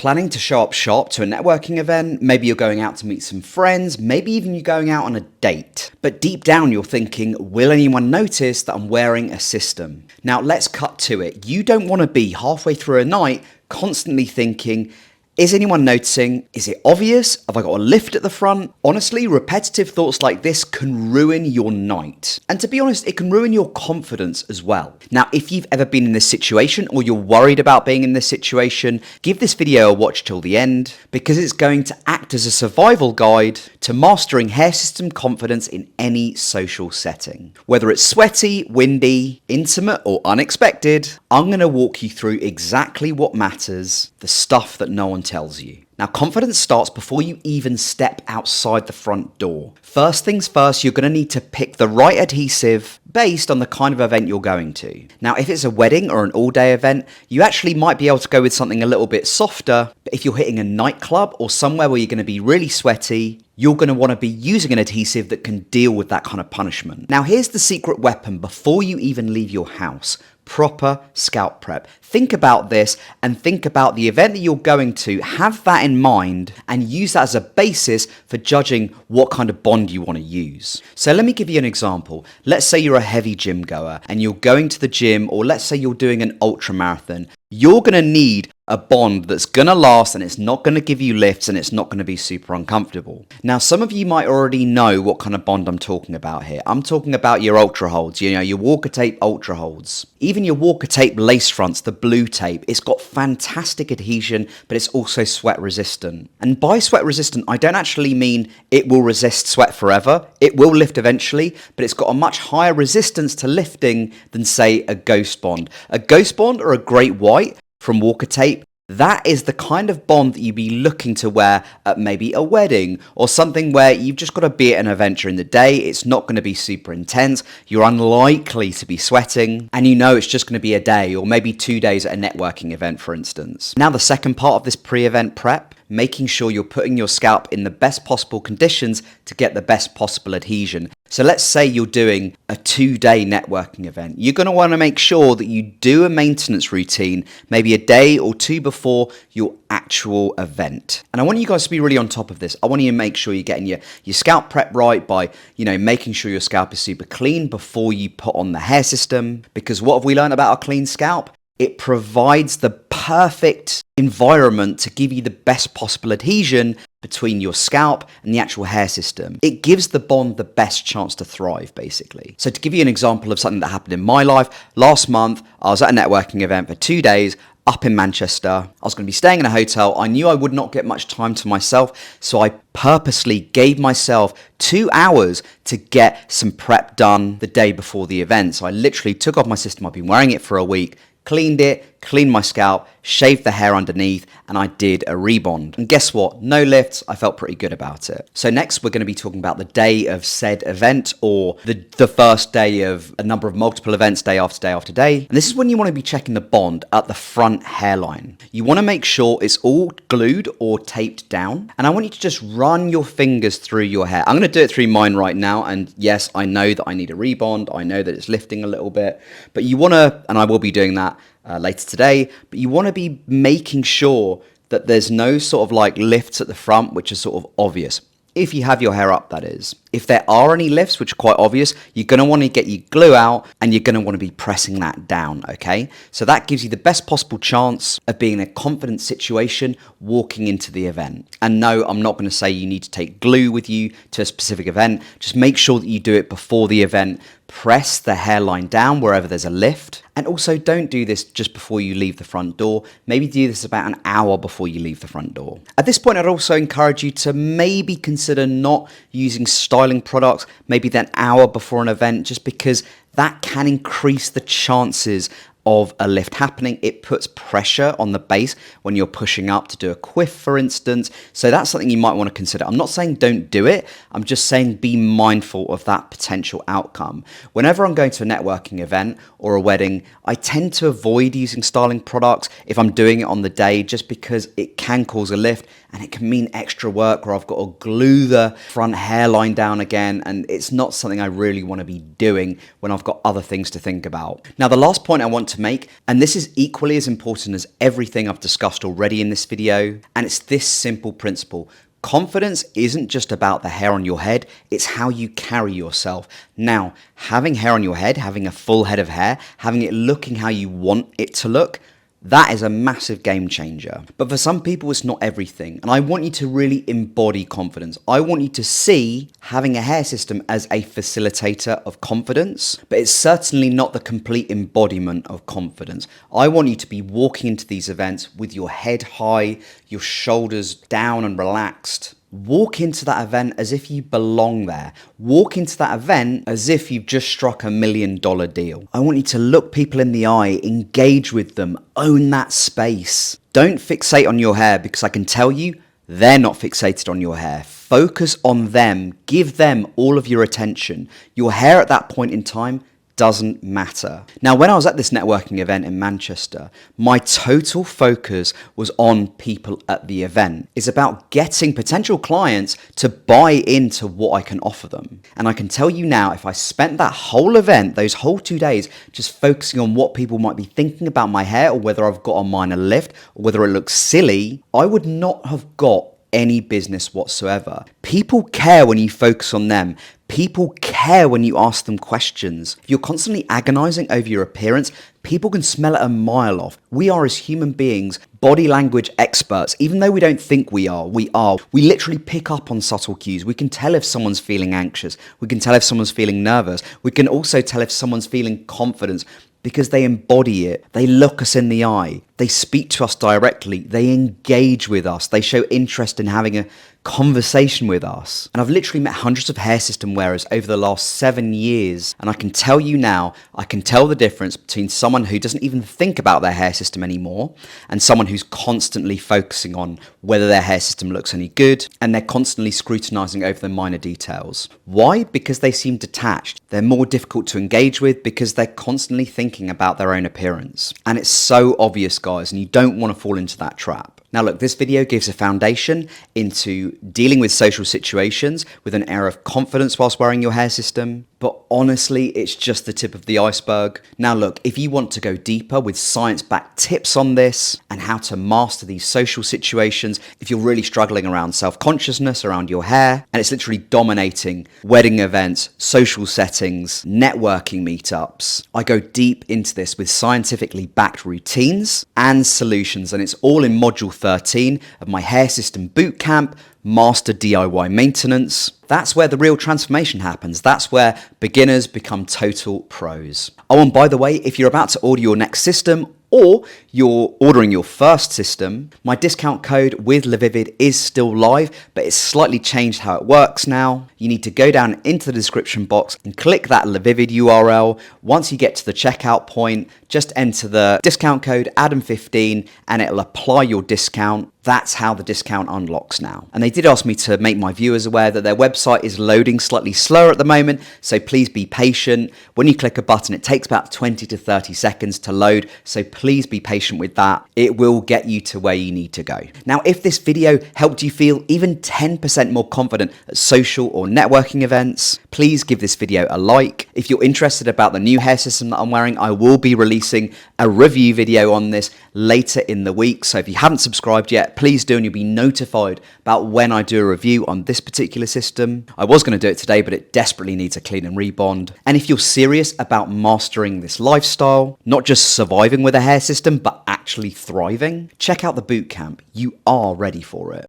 Planning to show up sharp to a networking event, maybe you're going out to meet some friends, maybe even you're going out on a date. But deep down you're thinking, will anyone notice that I'm wearing a system? Now let's cut to it. You don't want to be halfway through a night constantly thinking, is anyone noticing? Is it obvious? Have I got a lift at the front? Honestly, repetitive thoughts like this can ruin your night. And to be honest, it can ruin your confidence as well. Now, if you've ever been in this situation or you're worried about being in this situation, give this video a watch till the end because it's going to act as a survival guide to mastering hair system confidence in any social setting. Whether it's sweaty, windy, intimate, or unexpected, I'm going to walk you through exactly what matters, the stuff that no one tells you. Now, confidence starts before you even step outside the front door. First things first, you're going to need to pick the right adhesive based on the kind of event you're going to. Now, if it's a wedding or an all-day event, you actually might be able to go with something a little bit softer. But if you're hitting a nightclub or somewhere where you're going to be really sweaty, you're going to want to be using an adhesive that can deal with that kind of punishment. Now, here's the secret weapon before you even leave your house. Proper scalp prep. Think about this and think about the event that you're going to. Have that in mind and use that as a basis for judging what kind of bond you want to use. So let me give you an example. Let's say you're a heavy gym goer and you're going to the gym, or let's say you're doing an ultra marathon. You're going to need a bond that's going to last and it's not going to give you lifts and it's not going to be super uncomfortable. Now, some of you might already know what kind of bond I'm talking about here. I'm talking about your ultra holds, your Walker Tape ultra holds. Even your Walker Tape lace fronts, the blue tape, it's got fantastic adhesion, but it's also sweat resistant. And by sweat resistant, I don't actually mean it will resist sweat forever. It will lift eventually, but it's got a much higher resistance to lifting than, say, a Ghost Bond. A Ghost Bond or a Great White from Walker Tape, that is the kind of bond that you'd be looking to wear at maybe a wedding or something where you've just got to be at an event during the day. It's not going to be super intense. You're unlikely to be sweating and you know it's just going to be a day or maybe 2 days at a networking event, for instance. Now, the second part of this pre-event prep, making sure you're putting your scalp in the best possible conditions to get the best possible adhesion. So let's say you're doing a 2-day networking event. You're going to want to make sure that you do a maintenance routine, maybe a day or two before your actual event. And I want you guys to be really on top of this. I want you to make sure you're getting your scalp prep right by, making sure your scalp is super clean before you put on the hair system. Because what have we learned about our clean scalp? It provides the perfect environment to give you the best possible adhesion between your scalp and the actual hair system. It gives the bond the best chance to thrive, basically. So to give you an example of something that happened in my life, last month, I was at a networking event for 2 days up in Manchester. I was going to be staying in a hotel. I knew I would not get much time to myself, so I purposely gave myself 2 hours to get some prep done the day before the event. So I literally took off my system. I've been wearing it for a week, cleaned it, cleaned my scalp, shaved the hair underneath, and I did a rebond. And guess what? No lifts. I felt pretty good about it. So next, we're going to be talking about the day of said event, or the first day of a number of multiple events, day after day after day. And this is when you want to be checking the bond at the front hairline. You want to make sure it's all glued or taped down. And I want you to just run your fingers through your hair. I'm going to do it through mine right now. And yes, I know that I need a rebond. I know that it's lifting a little bit, but you want to, and I will be doing that later today, but you want to be making sure that there's no sort of like lifts at the front, which are sort of obvious. If you have your hair up, that is. If there are any lifts, which are quite obvious, you're going to want to get your glue out and you're going to want to be pressing that down, okay? So that gives you the best possible chance of being in a confident situation walking into the event. And no, I'm not going to say you need to take glue with you to a specific event. Just make sure that you do it before the event. Press the hairline down wherever there's a lift. And also don't do this just before you leave the front door. Maybe do this about an hour before you leave the front door. At this point, I'd also encourage you to maybe consider not using styling products maybe an hour before an event, just because that can increase the chances of a lift happening. It puts pressure on the base when you're pushing up to do a quiff, for instance. So that's something you might want to consider. I'm not saying don't do it. I'm just saying be mindful of that potential outcome. Whenever I'm going to a networking event or a wedding, I tend to avoid using styling products if I'm doing it on the day, just because it can cause a lift and it can mean extra work where I've got to glue the front hairline down again. And it's not something I really want to be doing when I've got other things to think about. Now, the last point I want to make, and this is equally as important as everything I've discussed already in this video, and it's this simple principle. Confidence isn't just about the hair on your head, it's how you carry yourself. Now, having hair on your head, having a full head of hair, having it looking how you want it to look, that is a massive game changer. But for some people, it's not everything. And I want you to really embody confidence. I want you to see having a hair system as a facilitator of confidence, but it's certainly not the complete embodiment of confidence. I want you to be walking into these events with your head high, your shoulders down and relaxed. Walk into that event as if you belong there. Walk into that event as if you've just struck $1 million deal. I want you to look people in the eye, engage with them, own that space. Don't fixate on your hair, because I can tell you, they're not fixated on your hair. Focus on them. Give them all of your attention. Your hair at that point in time doesn't matter. Now, when I was at this networking event in Manchester, my total focus was on people at the event. It's about getting potential clients to buy into what I can offer them. And I can tell you now, if I spent that whole event, those whole 2 days, just focusing on what people might be thinking about my hair, or whether I've got a minor lift, or whether it looks silly, I would not have got any business whatsoever. People care when you focus on them. People care when you ask them questions. If you're constantly agonizing over your appearance, people can smell it a mile off. We are, as human beings, body language experts. Even though we don't think we are, we are. We literally pick up on subtle cues. We can tell if someone's feeling anxious. We can tell if someone's feeling nervous. We can also tell if someone's feeling confidence, because they embody it. They look us in the eye. They speak to us directly. They engage with us. They show interest in having a conversation with us. And I've literally met hundreds of hair system wearers over the last 7 years. And I can tell you now, I can tell the difference between someone who doesn't even think about their hair system anymore and someone who's constantly focusing on whether their hair system looks any good, and they're constantly scrutinizing over the minor details. Why? Because they seem detached. They're more difficult to engage with because they're constantly thinking about their own appearance. And it's so obvious, guys, and you don't want to fall into that trap. Now look, this video gives a foundation into dealing with social situations with an air of confidence whilst wearing your hair system, but honestly, it's just the tip of the iceberg. Now look, if you want to go deeper with science-backed tips on this and how to master these social situations, if you're really struggling around self-consciousness around your hair, and it's literally dominating wedding events, social settings, networking meetups, I go deep into this with scientifically backed routines and solutions, and it's all in module 13 of my Hair System Bootcamp, Master DIY Maintenance. That's where the real transformation happens. That's where beginners become total pros. Oh, and by the way, if you're about to order your next system, or you're ordering your first system, my discount code with LaVivid is still live, but it's slightly changed how it works now. You need to go down into the description box and click that LaVivid URL. Once you get to the checkout point, just enter the discount code Adam15 and it'll apply your discount. That's how the discount unlocks now. And they did ask me to make my viewers aware that their website is loading slightly slower at the moment, so please be patient. When you click a button, it takes about 20 to 30 seconds to load, so please be patient with that. It will get you to where you need to go. Now, if this video helped you feel even 10% more confident at social or networking events, please give this video a like. If you're interested about the new hair system that I'm wearing, I will be releasing a review video on this later in the week, so if you haven't subscribed yet, please do, and you'll be notified about when I do a review on this particular system. I was going to do it today, but it desperately needs a clean and rebond. And if you're serious about mastering this lifestyle, not just surviving with a hair system, but actually thriving, check out the bootcamp. You are ready for it.